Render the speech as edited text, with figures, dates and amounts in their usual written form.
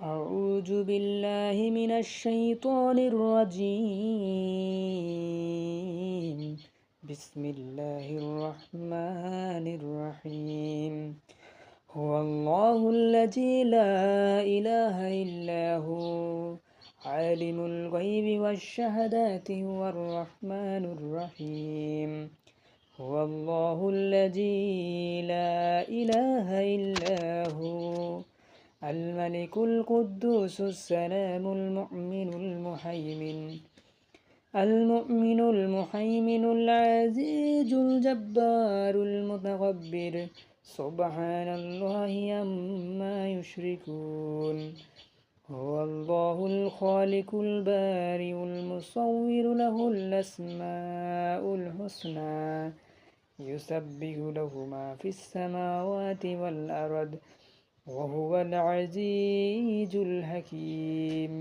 أعوذ بالله من الشيطان الرجيم. بسم الله الرحمن الرحيم. هو الله الذي لا إله إلا هو عالم الغيب والشهادة هو الرحمن الرحيم. هو الله الذي لا إله إلا هو الملك القدوس السلام المؤمن المحيمن العزيز الجبار المتكبر سبحان الله عما يشركون. هو الله الخالق البارئ المصور له الأسماء الحسنى يسبح له ما في السماوات والأرض وهو العزيز الحكيم.